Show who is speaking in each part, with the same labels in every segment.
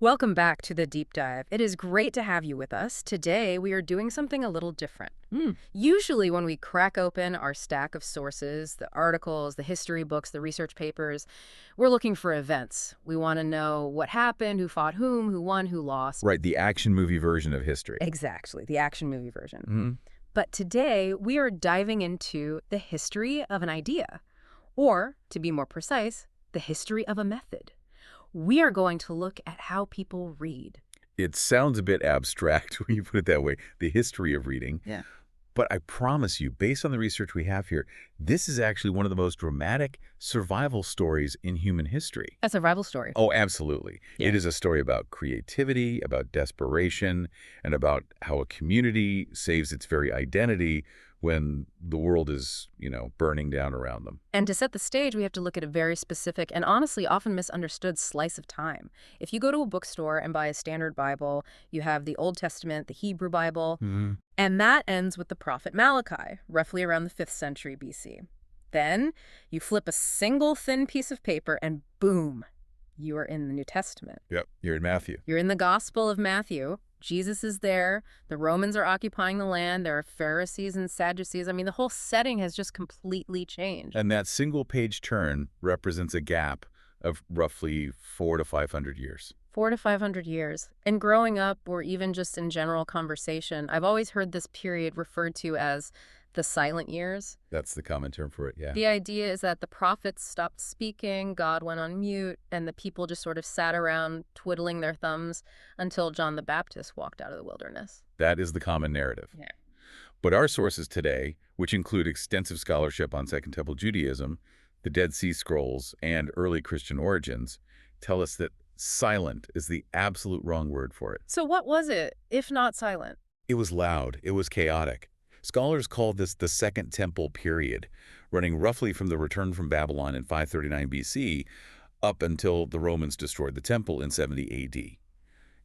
Speaker 1: Welcome back to the deep dive. It is great to have you with us. Today, we are doing something a little different. Usually, when we crack open our stack of sources, the articles, the history books, the research papers, we're looking for events. We want to know what happened, who fought whom, who won, who lost.
Speaker 2: Right, the action movie version of history.
Speaker 1: Exactly, the action movie version.
Speaker 2: Mhm.
Speaker 1: But today, we are diving into the history of an idea, or, to be more precise, the history of a method. We are going to look at how people read.
Speaker 2: It sounds a bit abstract when you put it that way, the history of reading.
Speaker 1: Yeah.
Speaker 2: But I promise you, based on the research we have here, this is actually one of the most dramatic survival stories in human history.
Speaker 1: A survival story.
Speaker 2: Oh, absolutely.
Speaker 1: Yeah.
Speaker 2: It is a story about creativity, about desperation, and about how a community saves its very identity when the world is, burning down around them.
Speaker 1: And to set the stage, we have to look at a very specific and honestly often misunderstood slice of time. If you go to a bookstore and buy a standard Bible, you have the Old Testament, the Hebrew Bible, and that ends with the prophet Malachi, roughly around the 5th century BC. Then you flip a single thin piece of paper and boom, you are in the New Testament.
Speaker 2: Yep, you're in Matthew.
Speaker 1: You're in the Gospel of Matthew. Jesus is there. The Romans are occupying the land. There are Pharisees and Sadducees. I mean, the whole setting has just completely changed.
Speaker 2: And that single page turn represents a gap of roughly 400 to 500 years.
Speaker 1: 400 to 500 years. And growing up, or even just in general conversation, I've always heard this period referred to as the silent years.
Speaker 2: That's the common term for it, yeah.
Speaker 1: The idea is that the prophets stopped speaking, God went on mute, and the people just sort of sat around twiddling their thumbs until John the Baptist walked out of the wilderness.
Speaker 2: That is the common narrative.
Speaker 1: Yeah.
Speaker 2: But our sources today, which include extensive scholarship on Second Temple Judaism, the Dead Sea Scrolls, and early Christian origins, tell us that silent is the absolute wrong word for it.
Speaker 1: So what was it, if not silent?
Speaker 2: It was loud. It was chaotic. Scholars call this the Second Temple period, running roughly from the return from Babylon in 539 BC up until the Romans destroyed the temple in 70 AD.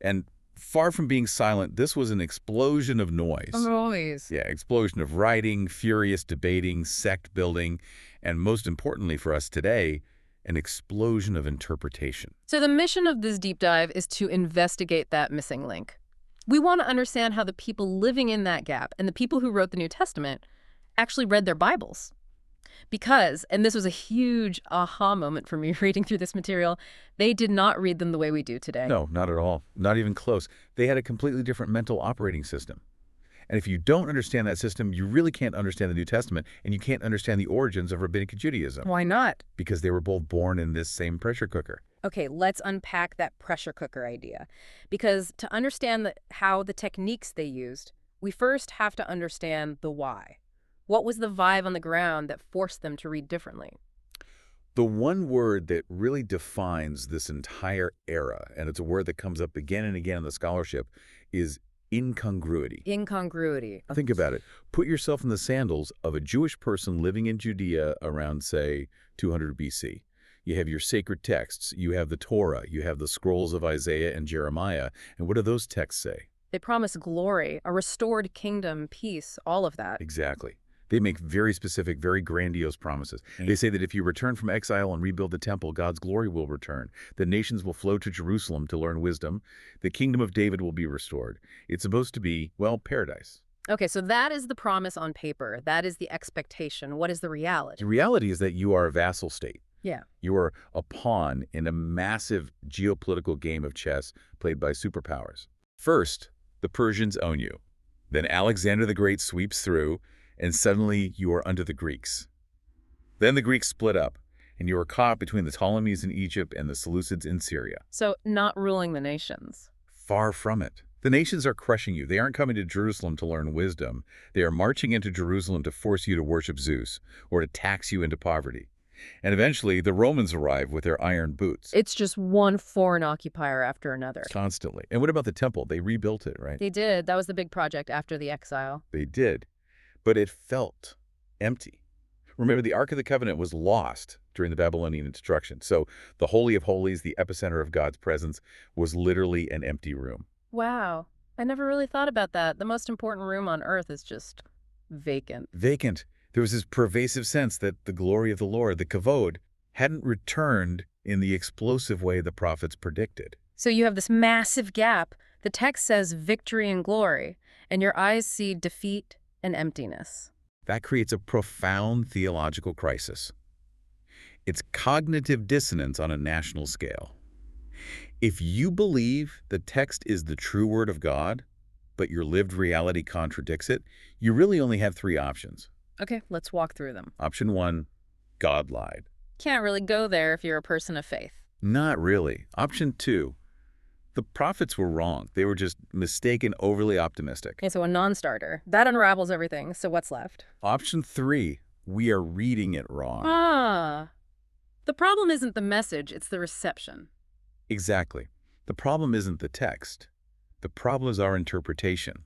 Speaker 2: And far from being silent, this was an explosion of noise.
Speaker 1: Noise.
Speaker 2: Yeah, explosion of writing, furious debating, sect building, and most importantly for us today, an explosion of interpretation.
Speaker 1: So the mission of this deep dive is to investigate that missing link. We want to understand how the people living in that gap and the people who wrote the New Testament actually read their Bibles. Because, and this was a huge aha moment for me reading through this material, they did not read them the way we do today.
Speaker 2: No, not at all. Not even close. They had a completely different mental operating system. And if you don't understand that system, you really can't understand the New Testament, and you can't understand the origins of Rabbinic Judaism.
Speaker 1: Why not?
Speaker 2: Because they were both born in this same pressure cooker.
Speaker 1: Okay, let's unpack that pressure cooker idea. Because to understand how the techniques they used, we first have to understand the why. What was the vibe on the ground that forced them to read differently?
Speaker 2: The one word that really defines this entire era, and it's a word that comes up again and again in the scholarship, is incongruity.
Speaker 1: Incongruity.
Speaker 2: Think about it. Put yourself in the sandals of a Jewish person living in Judea around, say, 200 BC. You have your sacred texts, you have the Torah, you have the scrolls of Isaiah and Jeremiah. And what do those texts say?
Speaker 1: They promise glory, a restored kingdom, peace, all of that.
Speaker 2: Exactly. They make very specific, very grandiose promises. They say that if you return from exile and rebuild the temple, God's glory will return. The nations will flow to Jerusalem to learn wisdom. The kingdom of David will be restored. It's supposed to be, well, paradise.
Speaker 1: Okay, so that is the promise on paper. That is the expectation. What is the reality?
Speaker 2: The reality is that you are a vassal state.
Speaker 1: Yeah.
Speaker 2: You are a pawn in a massive geopolitical game of chess played by superpowers. First, the Persians own you. Then Alexander the Great sweeps through, and suddenly you are under the Greeks. Then the Greeks split up, and you are caught between the Ptolemies in Egypt and the Seleucids in Syria.
Speaker 1: So not ruling the nations.
Speaker 2: Far from it. The nations are crushing you. They aren't coming to Jerusalem to learn wisdom. They are marching into Jerusalem to force you to worship Zeus or to tax you into poverty. And eventually, the Romans arrive with their iron boots.
Speaker 1: It's just one foreign occupier after another.
Speaker 2: Constantly. And what about the temple? They rebuilt it, right?
Speaker 1: They did. That was the big project after the exile.
Speaker 2: They did. But it felt empty. Remember, the Ark of the Covenant was lost during the Babylonian destruction. So the Holy of Holies, the epicenter of God's presence, was literally an empty room.
Speaker 1: Wow. I never really thought about that. The most important room on earth is just vacant.
Speaker 2: Vacant. There was this pervasive sense that the glory of the Lord, the kavod, hadn't returned in the explosive way the prophets predicted.
Speaker 1: So you have this massive gap. The text says victory and glory, and your eyes see defeat and emptiness.
Speaker 2: That creates a profound theological crisis. It's cognitive dissonance on a national scale. If you believe the text is the true word of God, but your lived reality contradicts it, you really only have three options.
Speaker 1: Okay, let's walk through them.
Speaker 2: Option 1, God lied.
Speaker 1: Can't really go there if you're a person of faith.
Speaker 2: Not really. Option 2, the prophets were wrong. They were just mistaken, overly optimistic.
Speaker 1: Okay, so a non-starter. That unravels everything, so what's left?
Speaker 2: Option 3, we are reading it wrong.
Speaker 1: Ah. The problem isn't the message, it's the reception.
Speaker 2: Exactly. The problem isn't the text. The problem is our interpretation.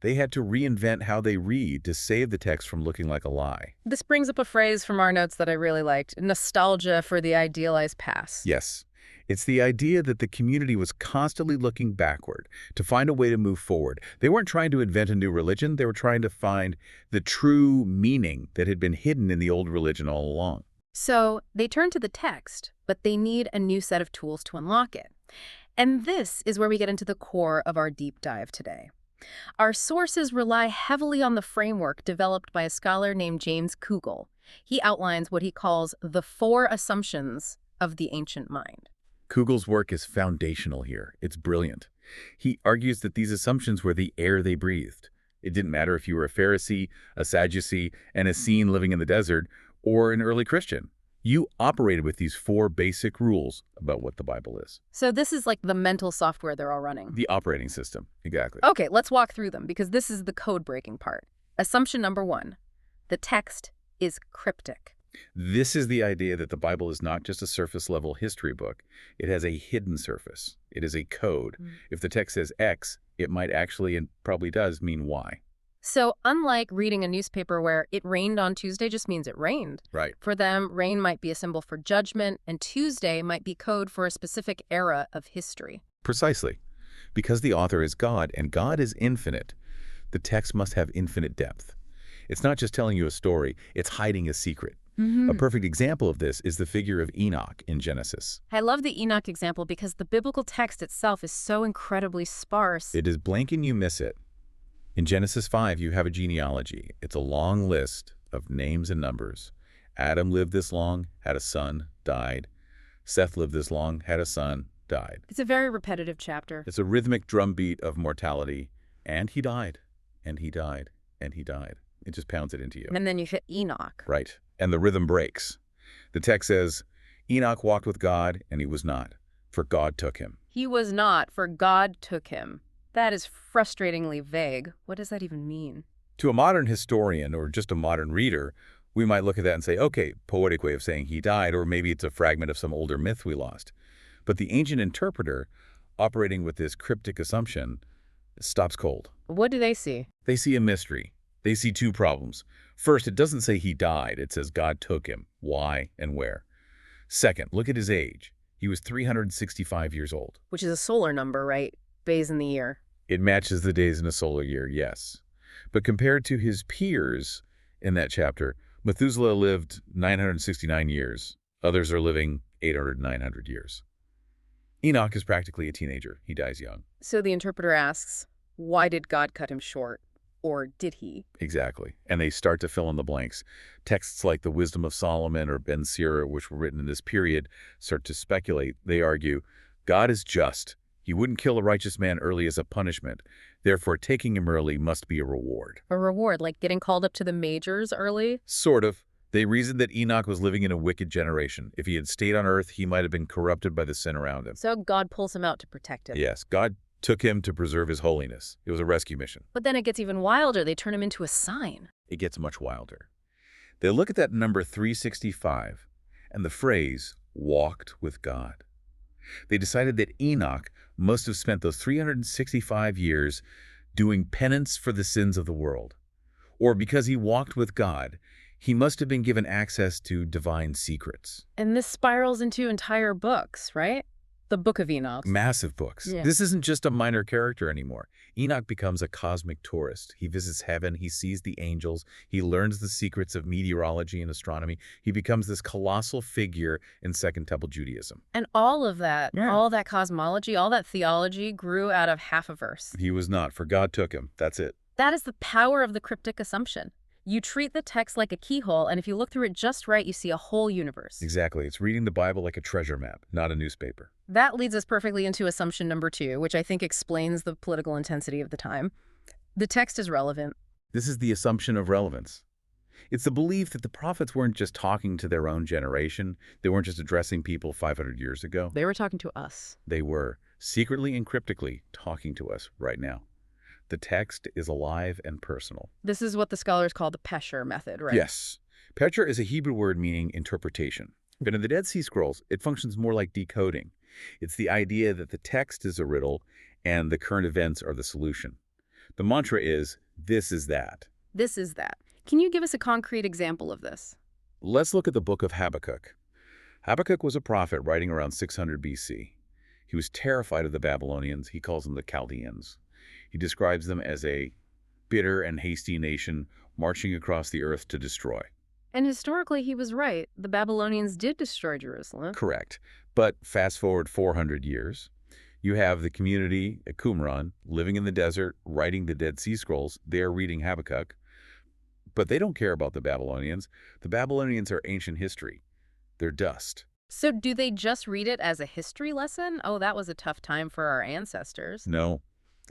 Speaker 2: They had to reinvent how they read to save the text from looking like a lie.
Speaker 1: This brings up a phrase from our notes that I really liked, nostalgia for the idealized past.
Speaker 2: Yes. It's the idea that the community was constantly looking backward to find a way to move forward. They weren't trying to invent a new religion. They were trying to find the true meaning that had been hidden in the old religion all along.
Speaker 1: So they turn to the text, but they need a new set of tools to unlock it. And this is where we get into the core of our deep dive today. Our sources rely heavily on the framework developed by a scholar named James Kugel. He outlines what he calls the 4 assumptions of the ancient mind.
Speaker 2: Kugel's work is foundational here. It's brilliant. He argues that these assumptions were the air they breathed. It didn't matter if you were a Pharisee, a Sadducee, an Essene living in the desert, or an early Christian. You operated with these 4 basic rules about what the Bible is.
Speaker 1: So this is like the mental software they're all running.
Speaker 2: The operating system, exactly.
Speaker 1: Okay, let's walk through them because this is the code-breaking part. Assumption number 1, the text is cryptic.
Speaker 2: This is the idea that the Bible is not just a surface-level history book. It has a hidden surface. It is a code. If the text says X, it might actually, and probably does, mean Y.
Speaker 1: So unlike reading a newspaper where it rained on Tuesday just means it rained.
Speaker 2: Right.
Speaker 1: For them, rain might be a symbol for judgment, and Tuesday might be code for a specific era of history.
Speaker 2: Precisely. Because the author is God, and God is infinite, the text must have infinite depth. It's not just telling you a story, it's hiding a secret. A perfect example of this is the figure of Enoch in Genesis.
Speaker 1: I love the Enoch example because the biblical text itself is so incredibly sparse.
Speaker 2: It is blank and you miss it. In Genesis 5, you have a genealogy. It's a long list of names and numbers. Adam lived this long, had a son, died. Seth lived this long, had a son, died.
Speaker 1: It's a very repetitive chapter.
Speaker 2: It's a rhythmic drumbeat of mortality. And he died, and he died, and he died. It just pounds it into you.
Speaker 1: And then you hit Enoch.
Speaker 2: Right. And the rhythm breaks. The text says, Enoch walked with God, and he was not, for God took him.
Speaker 1: He was not, for God took him. That is frustratingly vague. What does that even mean?
Speaker 2: To a modern historian or just a modern reader, we might look at that and say, okay, poetic way of saying he died, or maybe it's a fragment of some older myth we lost. But the ancient interpreter, operating with this cryptic assumption, stops cold.
Speaker 1: What do they see?
Speaker 2: They see a mystery. They see 2 problems. First, it doesn't say he died. It says God took him. Why and where? Second, look at his age. He was 365 years old.
Speaker 1: Which is a solar number, right? Days in the year.
Speaker 2: It matches the days in a solar year, yes. But compared to his peers in that chapter, Methuselah lived 969 years. Others are living 800, 900 years. Enoch is practically a teenager. He dies young.
Speaker 1: So the interpreter asks, why did God cut him short? Or did he?
Speaker 2: Exactly. And they start to fill in the blanks. Texts like the Wisdom of Solomon or Ben Sira, which were written in this period, start to speculate. They argue, God is just. He wouldn't kill a righteous man early as a punishment. Therefore, taking him early must be a reward.
Speaker 1: A reward, like getting called up to the majors early?
Speaker 2: Sort of. They reasoned that Enoch was living in a wicked generation. If he had stayed on earth, he might have been corrupted by the sin around him.
Speaker 1: So God pulls him out to protect him.
Speaker 2: Yes, God took him to preserve his holiness. It was a rescue mission.
Speaker 1: But then it gets even wilder. They turn him into a sign.
Speaker 2: It gets much wilder. They look at that number 365 and the phrase, walked with God. They decided that Enoch must have spent those 365 years doing penance for the sins of the world. Or because he walked with God, he must have been given access to divine secrets.
Speaker 1: And this spirals into entire books, right? The Book of Enoch.
Speaker 2: Massive books.
Speaker 1: Yeah.
Speaker 2: This isn't just a minor character anymore. Enoch becomes a cosmic tourist. He visits heaven, he sees the angels, he learns the secrets of meteorology and astronomy. He becomes this colossal figure in Second Temple Judaism.
Speaker 1: And all of that,
Speaker 2: Yeah.
Speaker 1: all that cosmology, all that theology grew out of half a verse.
Speaker 2: He was not, for God took him. That's it.
Speaker 1: That is the power of the cryptic assumption. You treat the text like a keyhole, and if you look through it just right, you see a whole universe.
Speaker 2: Exactly. It's reading the Bible like a treasure map, not a newspaper.
Speaker 1: That leads us perfectly into assumption number 2, which I think explains the political intensity of the time. The text is relevant.
Speaker 2: This is the assumption of relevance. It's the belief that the prophets weren't just talking to their own generation. They weren't just addressing people 500 years ago.
Speaker 1: They were talking to us.
Speaker 2: They were, secretly and cryptically, talking to us right now. The text is alive and personal.
Speaker 1: This is what the scholars call the Pesher method, right?
Speaker 2: Yes. Pesher is a Hebrew word meaning interpretation. But in the Dead Sea Scrolls, it functions more like decoding. It's the idea that the text is a riddle and the current events are the solution. The mantra is, this is that.
Speaker 1: This is that. Can you give us a concrete example of this?
Speaker 2: Let's look at the book of Habakkuk. Habakkuk was a prophet writing around 600 BC. He was terrified of the Babylonians. He calls them the Chaldeans. He describes them as a bitter and hasty nation marching across the earth to destroy.
Speaker 1: And historically, he was right. The Babylonians did destroy Jerusalem.
Speaker 2: Correct. But fast forward 400 years, you have the community at Qumran living in the desert, writing the Dead Sea Scrolls. They're reading Habakkuk. But they don't care about the Babylonians. The Babylonians are ancient history. They're dust.
Speaker 1: So do they just read it as a history lesson? Oh, that was a tough time for our ancestors.
Speaker 2: No.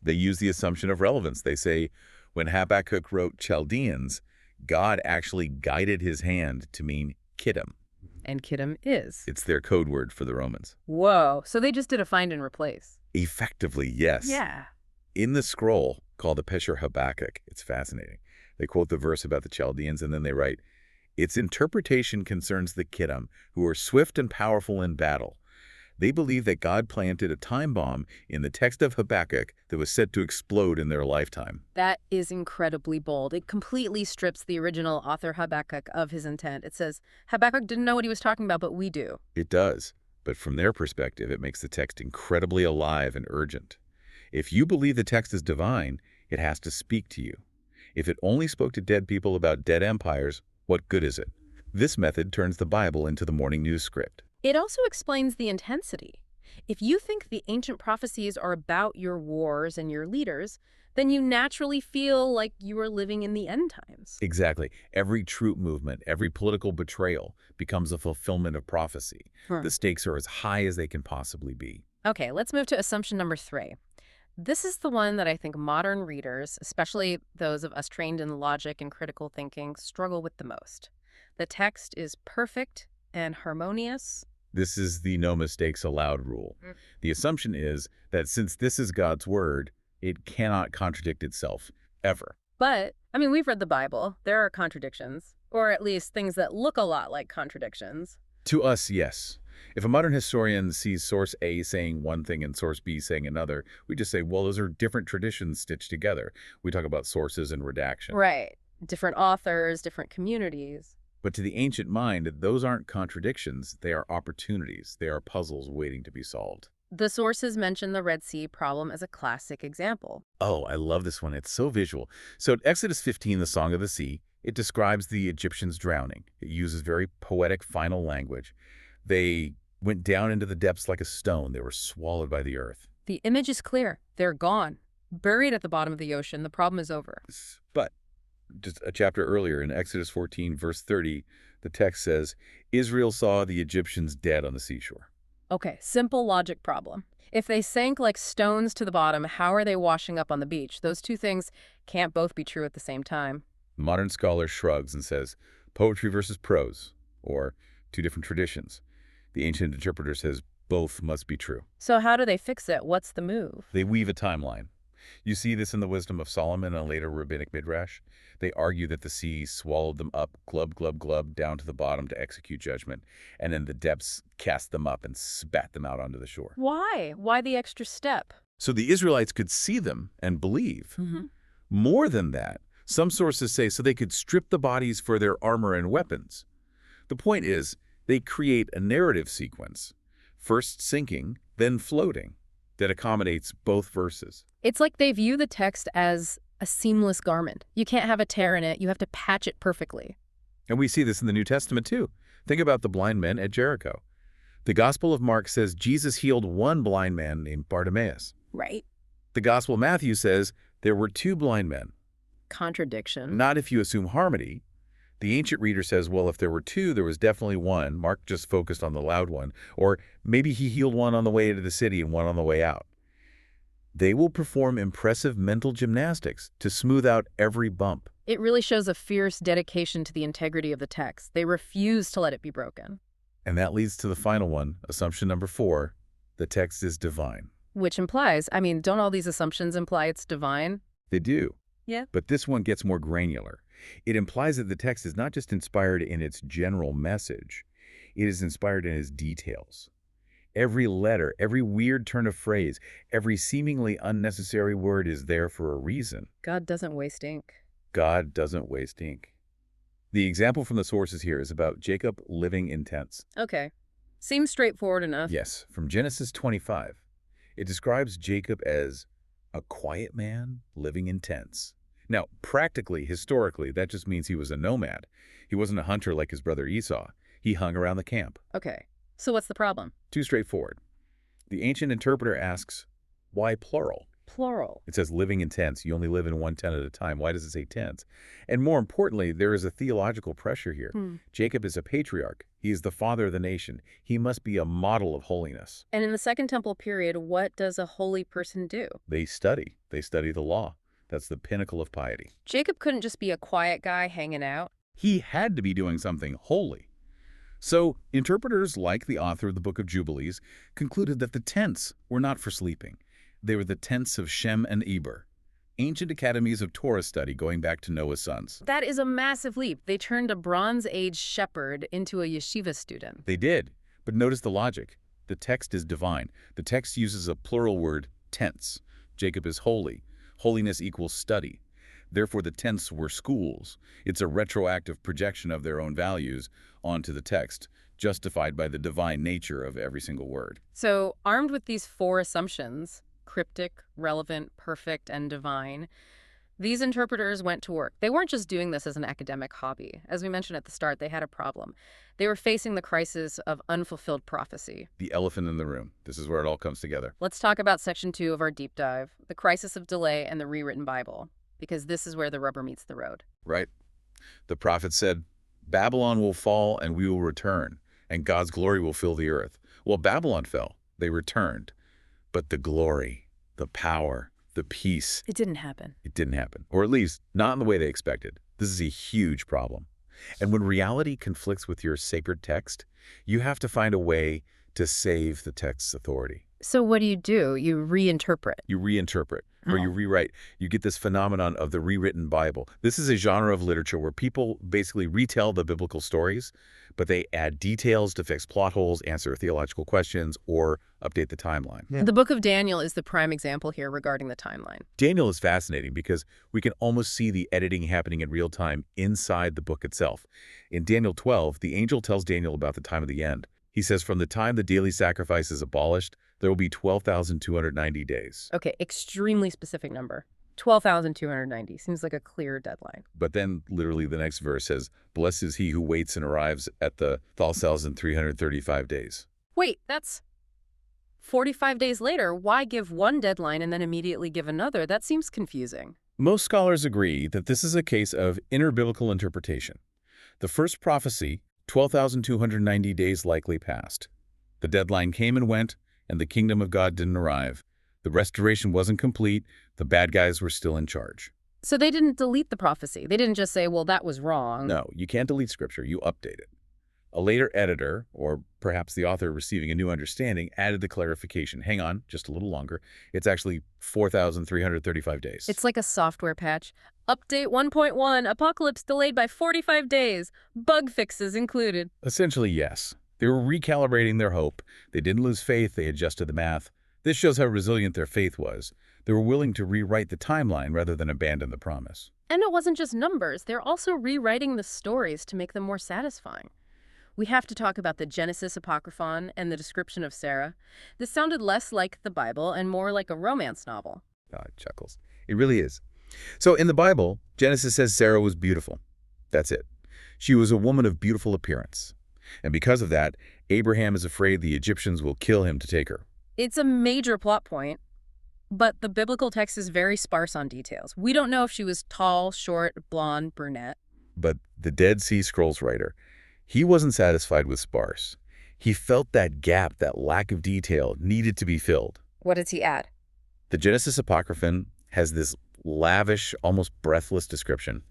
Speaker 2: They use the assumption of relevance. They say, when Habakkuk wrote Chaldeans, God actually guided his hand to mean Kittim.
Speaker 1: And Kittim is.
Speaker 2: It's their code word for the Romans.
Speaker 1: Whoa. So they just did a find and replace.
Speaker 2: Effectively, yes.
Speaker 1: Yeah.
Speaker 2: In the scroll called the Pesher Habakkuk, it's fascinating. They quote the verse about the Chaldeans, and then they write, its interpretation concerns the Kittim, who are swift and powerful in battle. They believe that God planted a time bomb in the text of Habakkuk that was set to explode in their lifetime.
Speaker 1: That is incredibly bold. It completely strips the original author Habakkuk of his intent. It says, Habakkuk didn't know what he was talking about, but we do.
Speaker 2: It does. But from their perspective, it makes the text incredibly alive and urgent. If you believe the text is divine, it has to speak to you. If it only spoke to dead people about dead empires, what good is it? This method turns the Bible into the morning news script.
Speaker 1: It also explains the intensity. If you think the ancient prophecies are about your wars and your leaders, then you naturally feel like you are living in the end times.
Speaker 2: Exactly. Every troop movement, every political betrayal becomes a fulfillment of prophecy. The stakes are as high as they can possibly be.
Speaker 1: Okay, let's move to assumption number 3. This is the one that I think modern readers, especially those of us trained in logic and critical thinking, struggle with the most. The text is perfect and harmonious.
Speaker 2: This is the no mistakes allowed rule. The assumption is that since this is God's word, it cannot contradict itself, ever.
Speaker 1: But, I mean, we've read the Bible. There are contradictions, or at least things that look a lot like contradictions.
Speaker 2: To us, yes. If a modern historian sees source A saying one thing and source B saying another, we just say, well, those are different traditions stitched together. We talk about sources and redaction.
Speaker 1: Right. Different authors, different communities.
Speaker 2: But to the ancient mind, those aren't contradictions. They are opportunities. They are puzzles waiting to be solved.
Speaker 1: The sources mention the Red Sea problem as a classic example.
Speaker 2: Oh, I love this one. It's so visual. So in Exodus 15, the Song of the Sea, it describes the Egyptians drowning. It uses very poetic final language. They went down into the depths like a stone. They were swallowed by the earth.
Speaker 1: The image is clear. They're gone. Buried at the bottom of the ocean. The problem is over.
Speaker 2: But just a chapter earlier in Exodus 14, verse 30, the text says, Israel saw the Egyptians dead on the seashore.
Speaker 1: Okay, simple logic problem. If they sank like stones to the bottom, how are they washing up on the beach? Those two things can't both be true at the same time.
Speaker 2: The modern scholar shrugs and says, poetry versus prose, or two different traditions. The ancient interpreter says both must be true.
Speaker 1: So how do they fix it? What's the move?
Speaker 2: They weave a timeline. You see this in the wisdom of Solomon and later rabbinic midrash. They argue that the sea swallowed them up, glub, glub, glub, down to the bottom to execute judgment, and then the depths cast them up and spat them out onto the shore.
Speaker 1: Why? Why the extra step?
Speaker 2: So the Israelites could see them and believe. More than that, some sources say so they could strip the bodies for their armor and weapons. The point is, they create a narrative sequence, first sinking, then floating, that accommodates both verses.
Speaker 1: It's like they view the text as a seamless garment. You can't have a tear in it. You have to patch it perfectly.
Speaker 2: And we see this in the New Testament too. Think about the blind men at Jericho. The Gospel of Mark says Jesus healed one blind man named Bartimaeus.
Speaker 1: Right.
Speaker 2: The Gospel of Matthew says there were two blind men.
Speaker 1: Contradiction.
Speaker 2: Not if you assume harmony. The ancient reader says, well, if there were two, there was definitely one. Mark just focused on the loud one. Or maybe he healed one on the way into the city and one on the way out. They will perform impressive mental gymnastics to smooth out every bump.
Speaker 1: It really shows a fierce dedication to the integrity of the text. They refuse to let it be broken.
Speaker 2: And that leads to the final one, assumption number 4, the text is divine.
Speaker 1: Which implies, don't all these assumptions imply it's divine?
Speaker 2: They do.
Speaker 1: Yeah.
Speaker 2: But this one gets more granular. It implies that the text is not just inspired in its general message, it is inspired in its details. Every letter, every weird turn of phrase, every seemingly unnecessary word is there for a reason.
Speaker 1: God doesn't waste ink.
Speaker 2: God doesn't waste ink. The example from the sources here is about Jacob living in tents.
Speaker 1: Okay. Seems straightforward enough.
Speaker 2: Yes, from Genesis 25. It describes Jacob as a quiet man living in tents. Now, practically, historically, that just means he was a nomad. He wasn't a hunter like his brother Esau. He hung around the camp.
Speaker 1: Okay. So what's the problem?
Speaker 2: Too straightforward. The ancient interpreter asks, why plural?
Speaker 1: Plural.
Speaker 2: It says living in tents. You only live in one tent at a time. Why does it say tents? And more importantly, there is a theological pressure here. Jacob is a patriarch. He is the father of the nation. He must be a model of holiness.
Speaker 1: And in the Second Temple period, what does a holy person do?
Speaker 2: They study. They study the law. That's the pinnacle of piety.
Speaker 1: Jacob couldn't just be a quiet guy hanging out.
Speaker 2: He had to be doing something holy. So, interpreters like the author of the Book of Jubilees concluded that the tents were not for sleeping. They were the tents of Shem and Eber, ancient academies of Torah study going back to Noah's sons.
Speaker 1: That is a massive leap. They turned a Bronze Age shepherd into a yeshiva student.
Speaker 2: They did, but notice the logic. The text is divine. The text uses a plural word, tents. Jacob is holy. Holiness equals study. Therefore, the tents were schools. It's a retroactive projection of their own values onto the text, justified by the divine nature of every single word.
Speaker 1: So, armed with these 4 assumptions, cryptic, relevant, perfect, and divine, these interpreters went to work. They weren't just doing this as an academic hobby. As we mentioned at the start, they had a problem. They were facing the crisis of unfulfilled prophecy.
Speaker 2: The elephant in the room. This is where it all comes together.
Speaker 1: Let's talk about section 2 of our deep dive, the crisis of delay and the rewritten Bible, because this is where the rubber meets the road.
Speaker 2: Right? The prophet said, Babylon will fall and we will return, and God's glory will fill the earth. Well, Babylon fell. They returned. But the glory, the power, the peace.
Speaker 1: It didn't happen.
Speaker 2: It didn't happen. Or at least, not in the way they expected. This is a huge problem. And when reality conflicts with your sacred text, you have to find a way to save the text's authority.
Speaker 1: So what do? You reinterpret.
Speaker 2: You reinterpret, or you rewrite. You get this phenomenon of the rewritten Bible. This is a genre of literature where people basically retell the biblical stories, but they add details to fix plot holes, answer theological questions, or update the timeline.
Speaker 1: Yeah. The book of Daniel is the prime example here regarding the timeline.
Speaker 2: Daniel is fascinating because we can almost see the editing happening in real time inside the book itself. In Daniel 12, the angel tells Daniel about the time of the end. He says from the time the daily sacrifice is abolished, there will be 12,290 days.
Speaker 1: Okay, extremely specific number. 12,290 seems like a clear deadline.
Speaker 2: But then literally the next verse says, blessed is he who waits and arrives at the 12,335 days.
Speaker 1: Wait, that's 45 days later. Why give one deadline and then immediately give another? That seems confusing.
Speaker 2: Most scholars agree that this is a case of interbiblical interpretation. The first prophecy, 12,290 days likely passed. The deadline came and went, and the kingdom of God didn't arrive. The restoration wasn't complete. The bad guys were still in charge.
Speaker 1: So they didn't delete the prophecy. They didn't just say, well, that was wrong.
Speaker 2: No, you can't delete scripture. You update it. A later editor, or perhaps the author receiving a new understanding, added the clarification. Hang on, just a little longer. It's actually 4,335 days.
Speaker 1: It's like a software patch. Update 1.1, apocalypse delayed by 45 days. Bug fixes included.
Speaker 2: Essentially, yes. They were recalibrating their hope. They didn't lose faith. They adjusted the math. This shows how resilient their faith was. They were willing to rewrite the timeline rather than abandon the promise.
Speaker 1: And it wasn't just numbers. They're also rewriting the stories to make them more satisfying. we have to talk about the Genesis Apocryphon and the description of Sarah. This sounded less like the Bible and more like a romance novel.
Speaker 2: Chuckles. It really is. So in the Bible, Genesis says Sarah was beautiful. That's it. She was a woman of beautiful appearance. And because of that, Abraham is afraid the Egyptians will kill him to take her.
Speaker 1: It's a major plot point, but the biblical text is very sparse on details. We don't know if she was tall, short, blonde, brunette.
Speaker 2: But the Dead Sea Scrolls writer, he wasn't satisfied with sparse. He felt that gap, that lack of detail, needed to be filled.
Speaker 1: What does he add?
Speaker 2: The Genesis Apocryphon has this lavish, almost breathless description.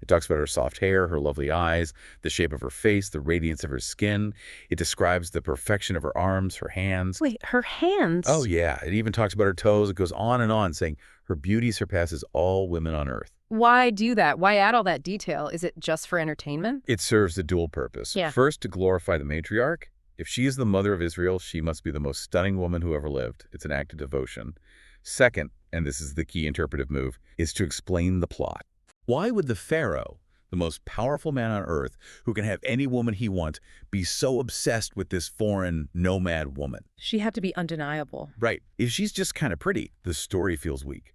Speaker 2: It talks about her soft hair, her lovely eyes, the shape of her face, the radiance of her skin. It describes the perfection of her arms, her hands.
Speaker 1: Wait, her hands?
Speaker 2: Oh, yeah. It even talks about her toes. It goes on, saying her beauty surpasses all women on earth.
Speaker 1: Why do that? Why add all that detail? Is it just for entertainment?
Speaker 2: It serves a dual purpose.
Speaker 1: Yeah.
Speaker 2: First, to glorify the matriarch. If she is the mother of Israel, she must be the most stunning woman who ever lived. It's an act of devotion. Second, and this is the key interpretive move, is to explain the plot. Why would the Pharaoh, the most powerful man on earth, who can have any woman he wants, be so obsessed with this foreign nomad woman?
Speaker 1: She had to be undeniable.
Speaker 2: Right. If she's just kind of pretty, the story feels weak.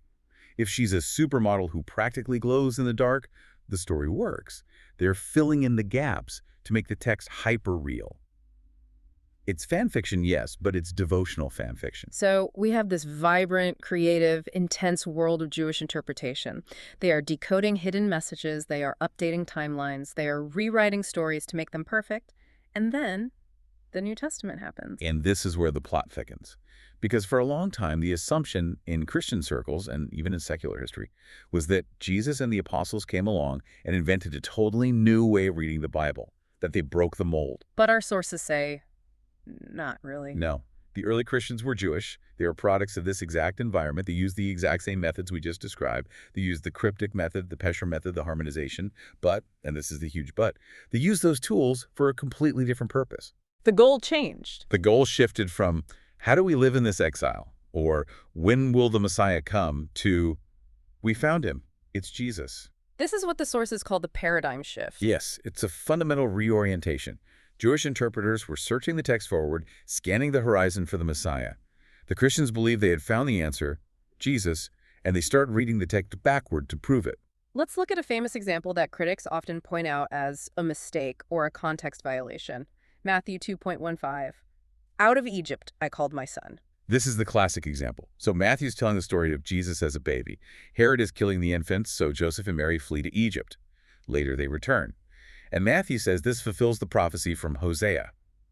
Speaker 2: If she's a supermodel who practically glows in the dark, the story works. They're filling in the gaps to make the text hyper-real. It's fan fiction, yes, but it's devotional fan fiction.
Speaker 1: So we have this vibrant, creative, intense world of Jewish interpretation. They are decoding hidden messages, they are updating timelines, they are rewriting stories to make them perfect, and then the New Testament happens.
Speaker 2: And this is where the plot thickens. Because for a long time, the assumption in Christian circles, and even in secular history, was that Jesus and the apostles came along and invented a totally new way of reading the Bible, that they broke the mold.
Speaker 1: But our sources say, not really.
Speaker 2: No. The early Christians were Jewish. They were products of this exact environment. They used the exact same methods we just described. They used the Cryptic method, the Pesher method, the harmonization. But, and this is the huge but, they used those tools for a completely different purpose.
Speaker 1: The goal changed.
Speaker 2: The goal shifted from, how do we live in this exile? Or, when will the Messiah come? To, we found him. It's Jesus.
Speaker 1: This is what the sources call the paradigm shift.
Speaker 2: Yes, it's a fundamental reorientation. Jewish interpreters were searching the text forward, scanning the horizon for the Messiah. The Christians believed they had found the answer, Jesus, and they started reading the text backward to prove it.
Speaker 1: Let's look at a famous example that critics often point out as a mistake or a context violation. Matthew 2.15. Out of Egypt I called my son.
Speaker 2: This is the classic example. So Matthew's telling the story of Jesus as a baby. Herod is killing the infants, so Joseph and Mary flee to Egypt. Later they return. And Matthew says this fulfills the prophecy from Hosea.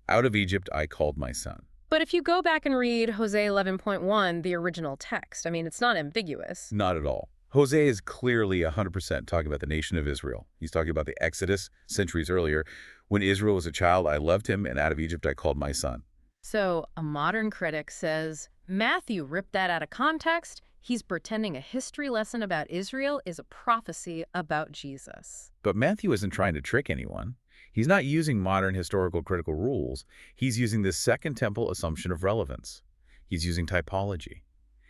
Speaker 2: Out of Egypt I called my son.
Speaker 1: But if you go back and read Hosea 11.1, the original text, I mean, it's not ambiguous.
Speaker 2: Not at all. Hosea is clearly 100% talking about the nation of Israel. He's talking about the Exodus centuries earlier. When Israel was a child, I loved him, and out of Egypt I called my son.
Speaker 1: So a modern critic says, Matthew ripped that out of context. He's pretending a history lesson about Israel is a prophecy about Jesus.
Speaker 2: But Matthew isn't trying to trick anyone. He's not using modern historical critical rules. He's using the Second Temple assumption of relevance. He's using typology.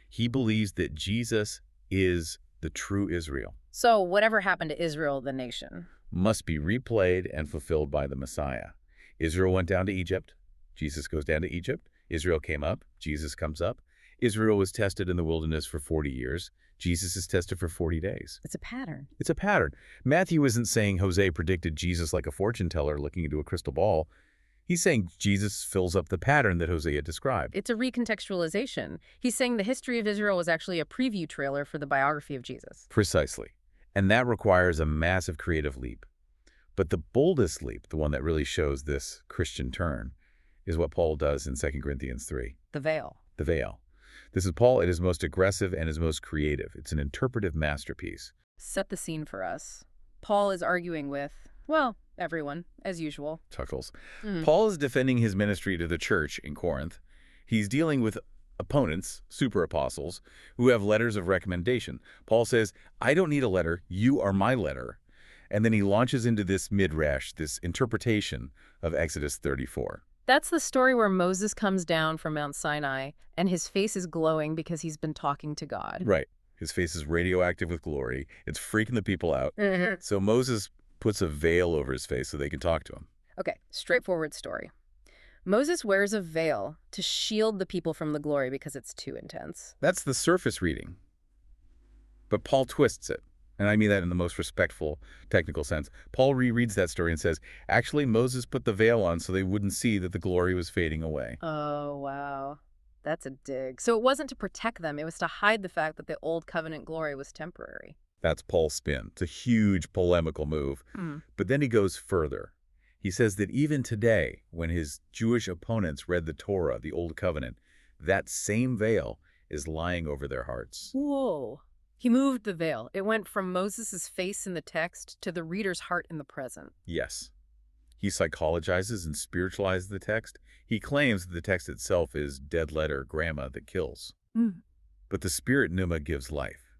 Speaker 2: He believes that Jesus is the true Israel.
Speaker 1: So whatever happened to Israel, the nation,
Speaker 2: must be replayed and fulfilled by the Messiah. Israel went down to Egypt. Jesus goes down to Egypt. Israel came up. Jesus comes up. Israel was tested in the wilderness for 40 years. Jesus is tested for 40 days.
Speaker 1: it's a pattern.
Speaker 2: It's a pattern. Matthew isn't saying Hosea predicted Jesus like a fortune teller looking into a crystal ball. He's saying Jesus fills up the pattern that Hosea described.
Speaker 1: It's a recontextualization. He's saying the history of Israel was actually a preview trailer for the biography of Jesus.
Speaker 2: Precisely. And that requires a massive creative leap. But the boldest leap, the one that really shows this Christian turn, is what Paul does in 2 Corinthians 3.
Speaker 1: The veil.
Speaker 2: The veil. This is Paul at his most aggressive and his most creative. It's an interpretive masterpiece.
Speaker 1: Set the scene for us. Paul is arguing with, well, everyone, as usual.
Speaker 2: Chuckles. Paul is defending his ministry to the church in Corinth. He's dealing with opponents, super apostles, who have letters of recommendation. Paul says, I don't need a letter. You are my letter. And then he launches into this midrash, this interpretation of Exodus 34.
Speaker 1: That's the story where Moses comes down from Mount Sinai, and his face is glowing because he's been talking to God.
Speaker 2: Right. His face is radioactive with glory. It's freaking the people out. So Moses puts a veil over his face so they can talk to him.
Speaker 1: Okay, straightforward story. Moses wears a veil to shield the people from the glory because it's too intense.
Speaker 2: That's the surface reading. But Paul twists it. And I mean that in the most respectful, technical sense. Paul rereads that story and says, actually, Moses put the veil on so they wouldn't see that the glory was fading away.
Speaker 1: Oh, wow. That's a dig. So it wasn't to protect them. It was to hide the fact that the old covenant glory was temporary.
Speaker 2: That's Paul's spin. It's a huge polemical move. But then he goes further. He says that even today, when his Jewish opponents read the Torah, the Old Covenant, that same veil is lying over their hearts.
Speaker 1: Whoa. He moved the veil. It went from Moses' face in the text to the reader's heart in the present.
Speaker 2: Yes. He psychologizes and spiritualizes the text. He claims that the text itself is dead letter gramma that kills. But the spirit pneuma gives life.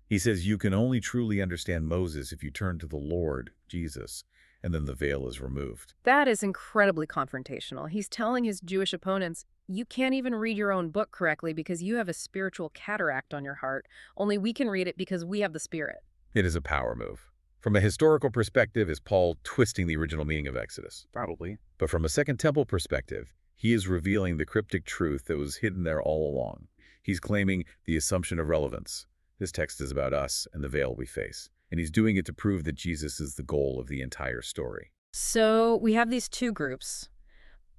Speaker 2: He says you can only truly understand Moses if you turn to the Lord, Jesus, and then the veil is removed.
Speaker 1: That is incredibly confrontational. He's telling his Jewish opponents, you can't even read your own book correctly because you have a spiritual cataract on your heart. Only we can read it because we have the Spirit.
Speaker 2: It is a power move. From a historical perspective, is Paul twisting the original meaning of Exodus? Probably. But from a Second Temple perspective, he is revealing the cryptic truth that was hidden there all along. He's claiming the assumption of relevance. This text is about us and the veil we face. And he's doing it to prove that Jesus is the goal of the entire story.
Speaker 1: So we have these two groups,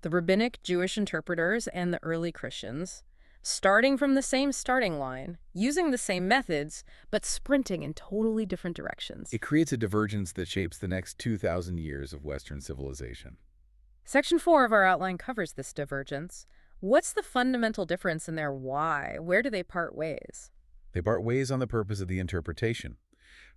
Speaker 1: the rabbinic Jewish interpreters and the early Christians, starting from the same starting line, using the same methods, but sprinting in totally different directions.
Speaker 2: It creates a divergence that shapes the next 2,000 years of Western civilization.
Speaker 1: Section 4 of our outline covers this divergence. What's the fundamental difference in their why? Where do they part ways?
Speaker 2: They part ways on the purpose of the interpretation.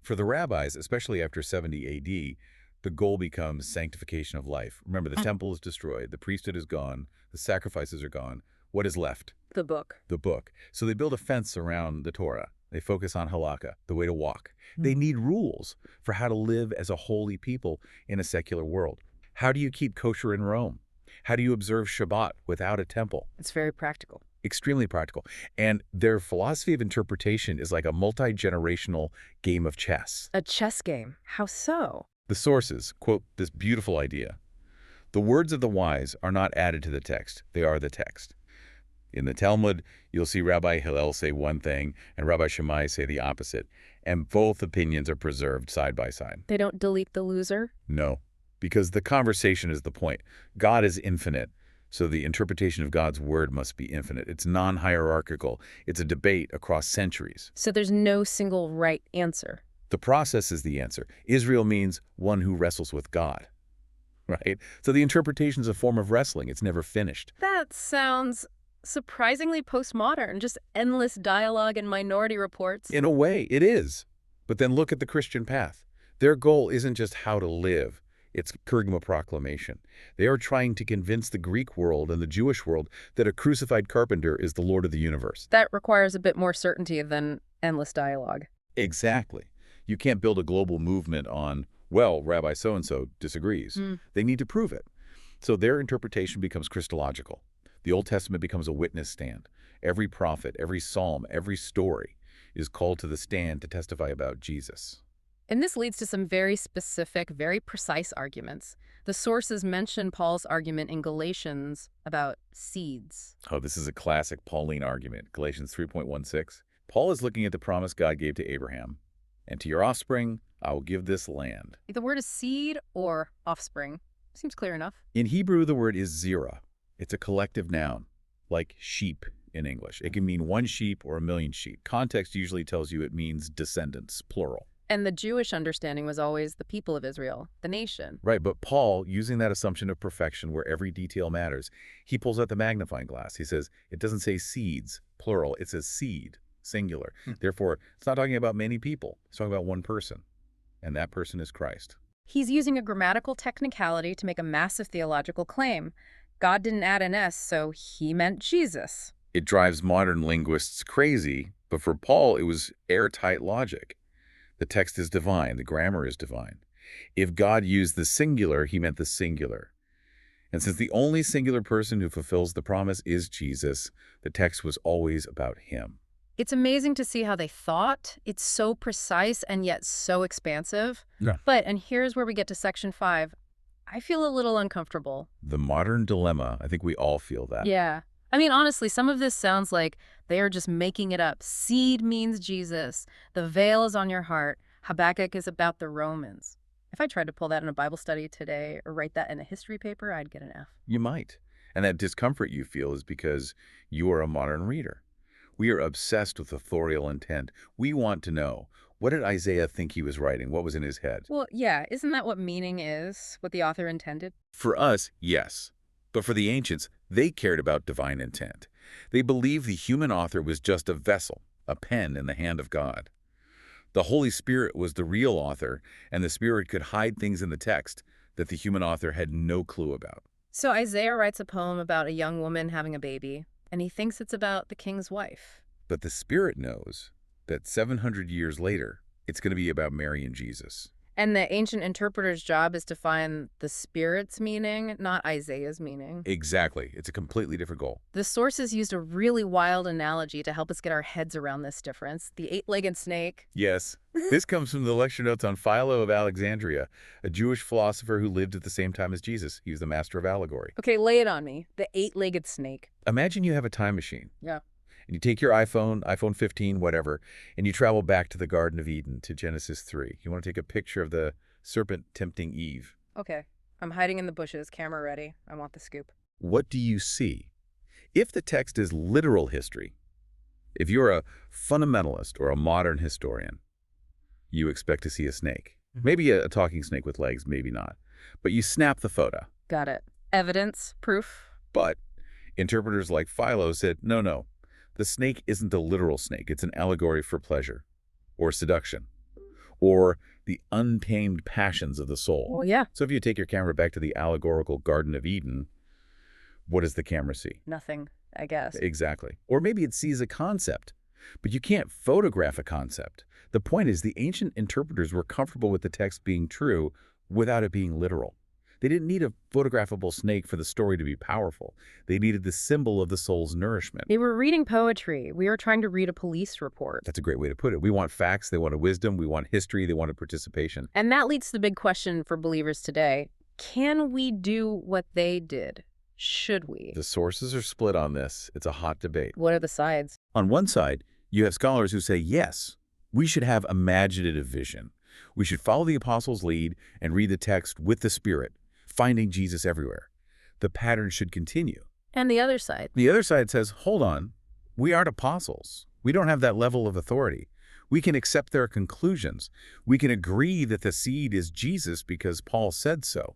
Speaker 2: For the rabbis, especially after 70 A.D., the goal becomes sanctification of life. Remember, the temple is destroyed, the priesthood is gone, the sacrifices are gone. What is left?
Speaker 1: The book.
Speaker 2: The book. So they build a fence around the Torah. They focus on Halakha, the way to walk. They need rules for how to live as a holy people in a secular world. How do you keep kosher in Rome? How do you observe Shabbat without a temple?
Speaker 1: It's very practical.
Speaker 2: Extremely practical. And their philosophy of interpretation is like a multi-generational game of chess.
Speaker 1: A chess game. How so?
Speaker 2: The sources quote this beautiful idea. The words of the wise are not added to the text. They are the text. In the Talmud, you'll see Rabbi Hillel say one thing and Rabbi Shammai say the opposite. And both opinions are preserved side by side.
Speaker 1: They don't delete the loser?
Speaker 2: No, because the conversation is the point. God is infinite. So the interpretation of God's word must be infinite. It's non-hierarchical. It's a debate across centuries.
Speaker 1: So there's no single right answer.
Speaker 2: The process is the answer. Israel means one who wrestles with God, right? So the interpretation is a form of wrestling. It's never finished.
Speaker 1: That sounds surprisingly postmodern, just endless dialogue and minority reports.
Speaker 2: In a way, it is. But then look at the Christian path. Their goal isn't just how to live. It's Kerygma Proclamation. They are trying to convince the Greek world and the Jewish world that a crucified carpenter is the Lord of the universe.
Speaker 1: That requires a bit more certainty than endless dialogue.
Speaker 2: Exactly. You can't build a global movement on, well, Rabbi so-and-so disagrees. They need to prove it. So their interpretation becomes Christological. The Old Testament becomes a witness stand. Every prophet, every psalm, every story is called to the stand to testify about Jesus.
Speaker 1: And this leads to some very specific, very precise arguments. The sources mention Paul's argument in Galatians about seeds.
Speaker 2: Oh, this is a classic Pauline argument, Galatians 3.16. Paul is looking at the promise God gave to Abraham. And to your offspring, I will give this land.
Speaker 1: The word is seed or offspring. Seems clear enough.
Speaker 2: In Hebrew, the word is zera. It's a collective noun, like sheep in English. It can mean one sheep or a million sheep. Context usually tells you it means descendants, plural.
Speaker 1: And the Jewish understanding was always the people of Israel, the nation.
Speaker 2: Right, but Paul, using that assumption of perfection where every detail matters, he pulls out the magnifying glass. He says, it doesn't say seeds, plural. It says seed, singular. Therefore, it's not talking about many people. It's talking about one person, and that person is Christ.
Speaker 1: He's using a grammatical technicality to make a massive theological claim. God didn't add an S, so he meant Jesus.
Speaker 2: It drives modern linguists crazy, but for Paul, it was airtight logic. The text is divine. The grammar is divine. If God used the singular, he meant the singular. And since the only singular person who fulfills the promise is Jesus, the text was always about him.
Speaker 1: It's amazing to see how they thought. It's so precise and yet so expansive.
Speaker 2: Yeah.
Speaker 1: But, and here's where we get to section 5, I feel a little uncomfortable.
Speaker 2: The modern dilemma, I think we all feel that.
Speaker 1: Yeah. I mean, honestly, some of this sounds like they are just making it up. Seed means Jesus. The veil is on your heart. Habakkuk is about the Romans. If I tried to pull that in a Bible study today or write that in a history paper, I'd get an F.
Speaker 2: You might. And that discomfort you feel is because you are a modern reader. We are obsessed with authorial intent. We want to know, what did Isaiah think he was writing? What was in his head?
Speaker 1: Well, yeah, isn't that what meaning is? What the author intended?
Speaker 2: For us, yes. But for the ancients, they cared about divine intent. They believed the human author was just a vessel, a pen in the hand of God. The Holy Spirit was the real author, and the Spirit could hide things in the text that the human author had no clue about.
Speaker 1: So Isaiah writes a poem about a young woman having a baby, and he thinks it's about the king's wife.
Speaker 2: But the Spirit knows that 700 years later, it's going to be about Mary and Jesus.
Speaker 1: And the ancient interpreter's job is to find the Spirit's meaning, not Isaiah's meaning.
Speaker 2: Exactly. It's a completely different goal.
Speaker 1: The sources used a really wild analogy to help us get our heads around this difference. The eight-legged snake.
Speaker 2: Yes. This comes from the lecture notes on Philo of Alexandria, a Jewish philosopher who lived at the same time as Jesus. He was the master of allegory.
Speaker 1: Okay, lay it on me. The eight-legged snake.
Speaker 2: Imagine you have a time machine.
Speaker 1: Yeah.
Speaker 2: And you take your iPhone 15, whatever, and you travel back to the Garden of Eden, to Genesis 3. You want to take a picture of the serpent tempting Eve.
Speaker 1: Okay. I'm hiding in the bushes, camera ready. I want the scoop.
Speaker 2: What do you see? If the text is literal history, if you're a fundamentalist or a modern historian, you expect to see a snake. Maybe a talking snake with legs, maybe not. But you snap the photo.
Speaker 1: Got it. Evidence, proof.
Speaker 2: But interpreters like Philo said, no. The snake isn't a literal snake. It's an allegory for pleasure or seduction or the untamed passions of the soul.
Speaker 1: Well, yeah.
Speaker 2: So if you take your camera back to the allegorical Garden of Eden, what does the camera see?
Speaker 1: Nothing, I guess.
Speaker 2: Exactly. Or maybe it sees a concept, but you can't photograph a concept. The point is the ancient interpreters were comfortable with the text being true without it being literal. They didn't need a photographable snake for the story to be powerful. They needed the symbol of the soul's nourishment.
Speaker 1: They were reading poetry. We were trying to read a police report.
Speaker 2: That's a great way to put it. We want facts, they wanted wisdom, we want history, they wanted participation.
Speaker 1: And that leads to the big question for believers today. Can we do what they did? Should we?
Speaker 2: The sources are split on this. It's a hot debate.
Speaker 1: What are the sides?
Speaker 2: On one side, you have scholars who say, yes, we should have imaginative vision. We should follow the apostles' lead and read the text with the Spirit, finding Jesus everywhere. The pattern should continue.
Speaker 1: And the other side?
Speaker 2: The other side says, hold on, we aren't apostles. We don't have that level of authority. We can accept their conclusions. We can agree that the seed is Jesus because Paul said so.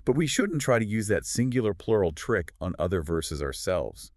Speaker 2: But we shouldn't try to use that singular plural trick on other verses ourselves.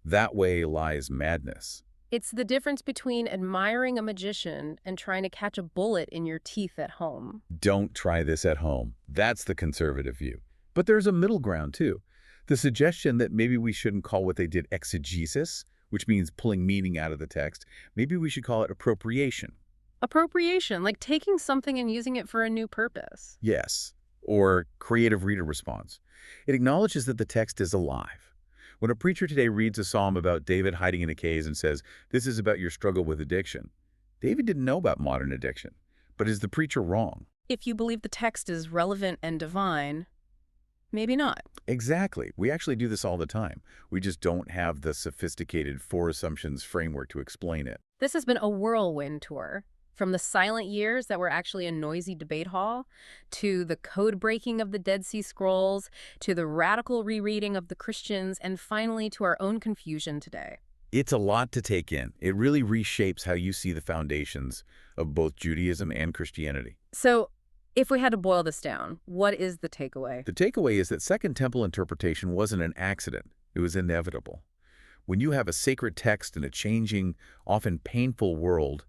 Speaker 2: That way lies madness.
Speaker 1: It's the difference between admiring a magician and trying to catch a bullet in your teeth at home.
Speaker 2: Don't try this at home. That's the conservative view. But there's a middle ground, too. The suggestion that maybe we shouldn't call what they did exegesis, which means pulling meaning out of the text. Maybe we should call it appropriation.
Speaker 1: Appropriation, like taking something and using it for a new purpose.
Speaker 2: Yes, or creative reader response. It acknowledges that the text is alive. When a preacher today reads a psalm about David hiding in a cave and says, this is about your struggle with addiction, David didn't know about modern addiction. But is the preacher wrong?
Speaker 1: If you believe the text is relevant and divine, maybe not.
Speaker 2: Exactly. We actually do this all the time. We just don't have the sophisticated four assumptions framework to explain it.
Speaker 1: This has been a whirlwind tour. From the silent years that were actually a noisy debate hall, to the code-breaking of the Dead Sea Scrolls, to the radical rereading of the Christians, and finally to our own confusion today.
Speaker 2: It's a lot to take in. It really reshapes how you see the foundations of both Judaism and Christianity.
Speaker 1: So, if we had to boil this down, what is the takeaway?
Speaker 2: The takeaway is that Second Temple interpretation wasn't an accident. It was inevitable. When you have a sacred text in a changing, often painful world,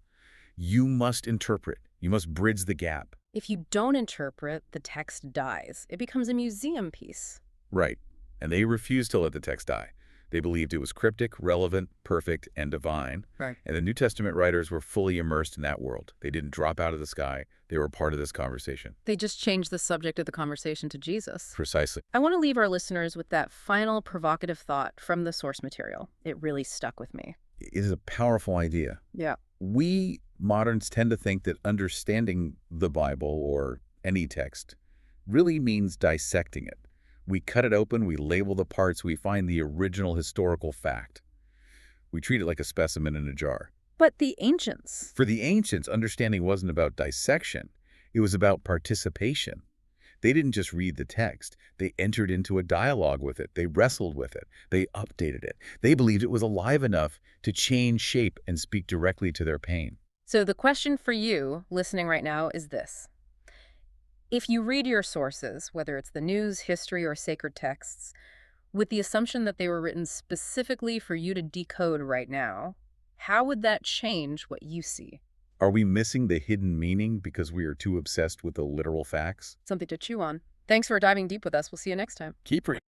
Speaker 2: you must interpret. You must bridge the gap.
Speaker 1: If you don't interpret, the text dies. It becomes a museum piece.
Speaker 2: Right. And they refused to let the text die. They believed it was cryptic, relevant, perfect, and divine.
Speaker 1: Right.
Speaker 2: And the New Testament writers were fully immersed in that world. They didn't drop out of the sky. They were part of this conversation.
Speaker 1: They just changed the subject of the conversation to Jesus.
Speaker 2: Precisely.
Speaker 1: I want to leave our listeners with that final provocative thought from the source material. It really stuck with me.
Speaker 2: It is a powerful idea.
Speaker 1: Yeah.
Speaker 2: We moderns tend to think that understanding the Bible or any text really means dissecting it. We cut it open, we label the parts, we find the original historical fact. We treat it like a specimen in a jar.
Speaker 1: But the ancients.
Speaker 2: For the ancients, understanding wasn't about dissection. It was about participation. They didn't just read the text. They entered into a dialogue with it. They wrestled with it. They updated it. They believed it was alive enough to change shape and speak directly to their pain.
Speaker 1: So the question for you, listening right now, is this. If you read your sources, whether it's the news, history, or sacred texts, with the assumption that they were written specifically for you to decode right now, how would that change what you see?
Speaker 2: Are we missing the hidden meaning because we are too obsessed with the literal facts?
Speaker 1: Something to chew on. Thanks for diving deep with us. We'll see you next time.
Speaker 2: Keep reading.